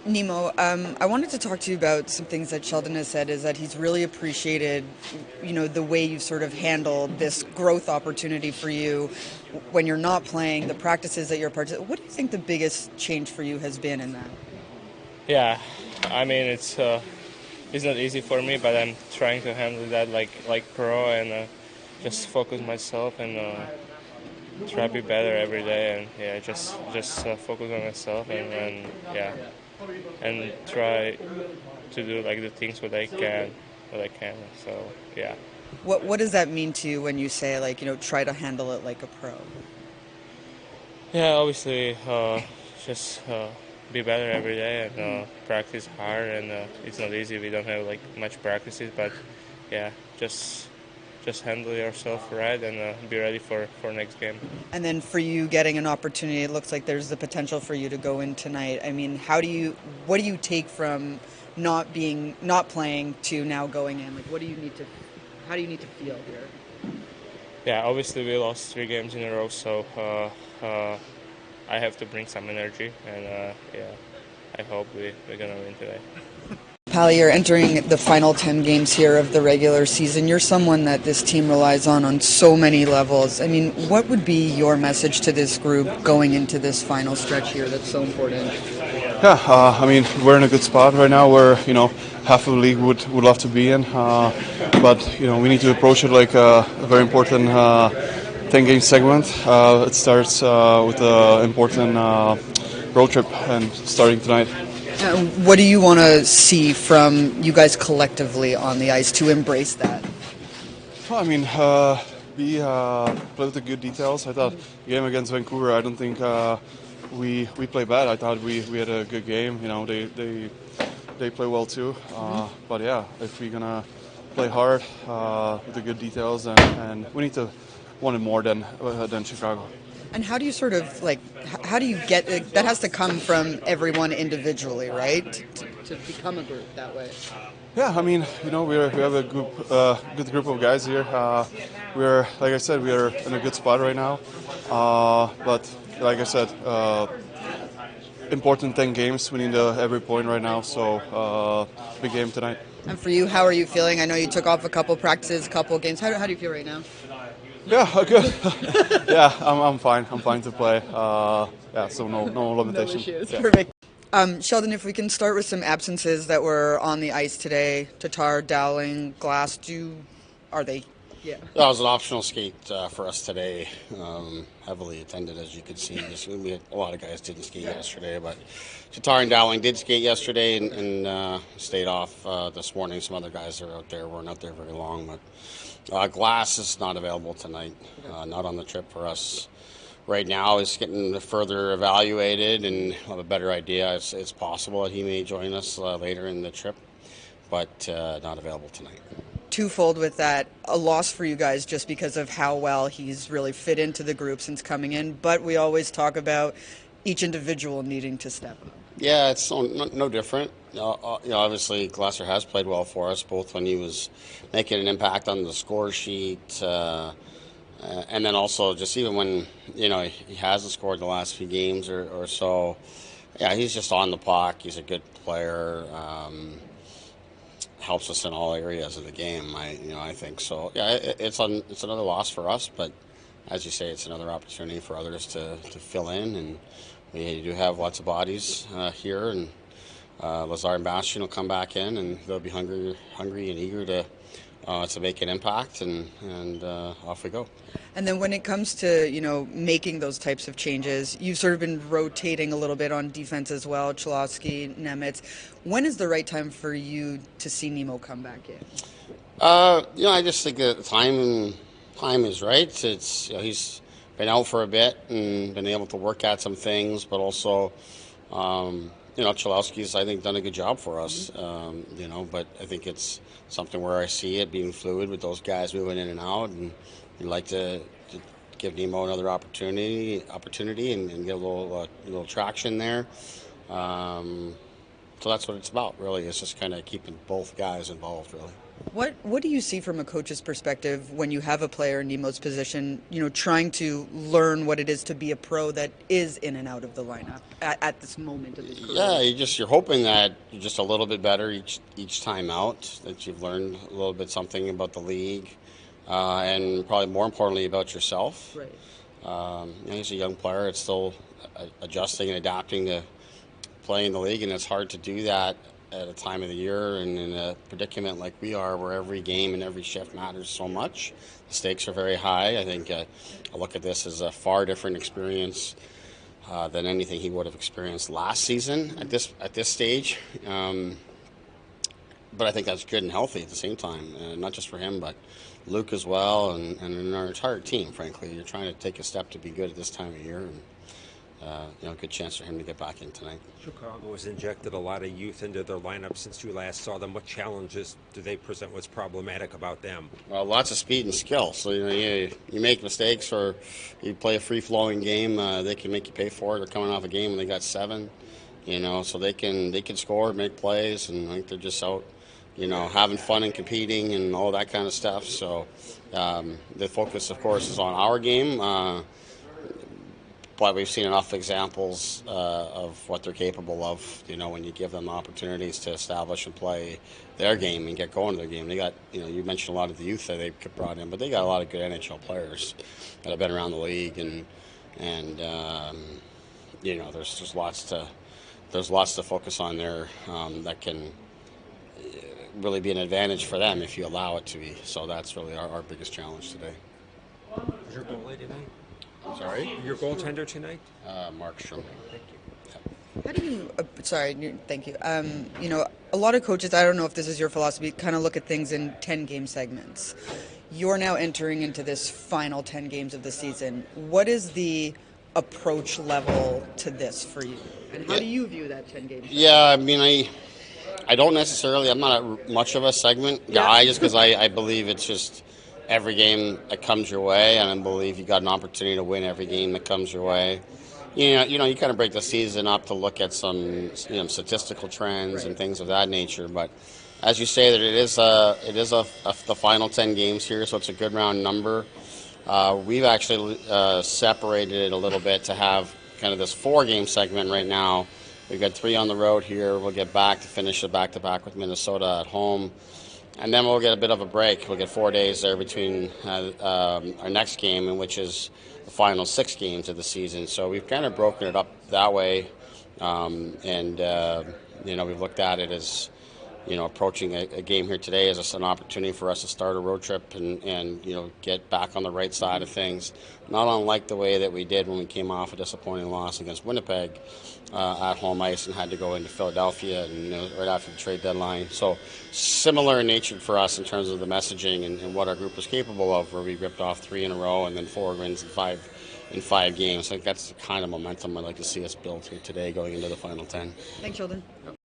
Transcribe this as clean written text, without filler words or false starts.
Nemo, I wanted to talk to you about some things that Sheldon has said. Is that he's really appreciated, the way you've sort of handled this growth opportunity for you when you're not playing, the practices that you're What do you think the biggest change for you has been in that? Yeah, I mean it's not easy for me, but I'm trying to handle that like pro and just focus myself and try to be better every day and yeah, just focus on myself and yeah, and try to do like the things what I can. So yeah, What does that mean to you when you say like try to handle it like a pro? yeah. Obviously, just be better every day and practice hard. And it's not easy. We don't have like much practices, but yeah, just handle yourself right and be ready for next game. And then for you getting an opportunity, it looks like there's the potential for you to go in tonight. I mean, what do you take from not playing to now going in? Like, how do you need to feel here? Yeah, obviously we lost 3 games in a row, so I have to bring some energy, and yeah, I hope we're gonna win today. Pally, you're entering the final 10 games here of the regular season. You're someone that this team relies on so many levels. I mean, what would be your message to this group going into this final stretch here that's so important? Yeah, I mean, we're in a good spot right now where, half of the league would love to be in. But, we need to approach it like a very important 10-game segment. It starts with an important road trip and starting tonight. What do you want to see from you guys collectively on the ice to embrace that? Well, I mean, we played with the good details. I thought the game against Vancouver, I don't think we played bad. I thought we had a good game. They play well too. But yeah, if we're gonna play hard with the good details, and we need to want it more than Chicago. And how do you sort of like, how do you get that has to come from everyone individually, right? To become a group that way. Yeah, I mean, we have a good group of guys here. We're, like I said, we are in a good spot right now. But like I said, important 10 games. We need every point right now. So big game tonight. And for you, how are you feeling? I know you took off a couple practices, a couple games. How do you feel right now? Yeah, good. Yeah, I'm fine. I'm fine to play. Yeah, so no limitation. No issues. Yeah. Perfect. Sheldon, if we can start with some absences that were on the ice today, Tatar, Dowling, Glass, are they? Yeah. That was an optional skate for us today. Heavily attended, as you could see. We had, a lot of guys didn't skate yesterday, but Tatar and Dowling did skate yesterday and stayed off this morning. Some other guys are out there, weren't out there very long, but Glass is not available tonight. Not on the trip for us. Right now is getting further evaluated and we'll have a better idea. It's possible that he may join us later in the trip, but not available tonight. Twofold with that, a loss for you guys just because of how well he's really fit into the group since coming in, but we always talk about each individual needing to step up. Yeah, it's no different. Obviously, Glasser has played well for us, both when he was making an impact on the score sheet, and then also just even when he hasn't scored the last few games or so. Yeah, he's just on the puck. He's a good player. Helps us in all areas of the game. I think so. Yeah, it's another loss for us, but as you say, it's another opportunity for others to fill in, and we do have lots of bodies here, and Lazar and Bastian will come back in, and they'll be hungry and eager to make an impact, and off we go. And then when it comes to, making those types of changes, you've sort of been rotating a little bit on defense as well, Cholowski, Nemec. When is the right time for you to see Nemo come back in? I just think that the time is right. It's he's been out for a bit and been able to work at some things, but also, Cholowski's, I think, done a good job for us, but I think it's something where I see it being fluid with those guys moving in and out, and we'd like to give Nemo another opportunity and get a little traction there. So that's what it's about, really. It's just kind of keeping both guys involved, really. What do you see from a coach's perspective when you have a player in Nemo's position, trying to learn what it is to be a pro that is in and out of the lineup at this moment of his career? Yeah, you're hoping that you're just a little bit better each time out, that you've learned a little bit something about the league, and probably more importantly about yourself. Right. He's a young player; it's still adjusting and adapting to playing in the league, and it's hard to do that at a time of the year and in a predicament like we are, where every game and every shift matters so much. The stakes are very high. I think I look at this as a far different experience than anything he would have experienced last season at this stage. But I think that's good and healthy at the same time, not just for him, but Luke as well, and our entire team. Frankly, you're trying to take a step to be good at this time of year, and good chance for him to get back in tonight. Chicago has injected a lot of youth into their lineup since you last saw them. What challenges do they present? What's problematic about them? Well, lots of speed and skill. So you make mistakes or you play a free-flowing game, they can make you pay for it. They're coming off a game and they got 7, so they can score, make plays, and I think they're just out, having fun and competing and all that kind of stuff. So the focus, of course, is on our game. But we've seen enough examples of what they're capable of, when you give them opportunities to establish and play their game and get going to their game. They got, you mentioned a lot of the youth that they've brought in, but they got a lot of good NHL players that have been around the league, and there's lots to focus on there that can really be an advantage for them if you allow it to be. So that's really our biggest challenge today. Is your goalie tonight? Sorry? Your goaltender tonight? Markstrom. Thank you. How do you, thank you. A lot of coaches, I don't know if this is your philosophy, kind of look at things in 10-game segments. You're now entering into this final 10 games of the season. What is the approach level to this for you? And how do you view that 10-game segment? Yeah, I don't necessarily, I'm not much of a segment guy, just because I believe it's just every game that comes your way, and I believe you got an opportunity to win every game that comes your way. You kind of break the season up to look at some statistical trends and things of that nature. But as you say, that it is the final 10 games here, so it's a good round number. We've actually separated it a little bit to have kind of this 4-game segment right now. We've got 3 on the road here. We'll get back to finish the back-to-back with Minnesota at home. And then we'll get a bit of a break. We'll get 4 days there between our next game, which is the final 6 games of the season. So we've kind of broken it up that way. We've looked at it as, approaching a game here today as an opportunity for us to start a road trip and get back on the right side of things. Not unlike the way that we did when we came off a disappointing loss against Winnipeg at home ice and had to go into Philadelphia right after the trade deadline. So similar in nature for us in terms of the messaging and what our group was capable of, where we ripped off 3 in a row and then 4 wins in 5 games. I think that's the kind of momentum I'd like to see us build here today going into the final 10. Thanks, Sheldon.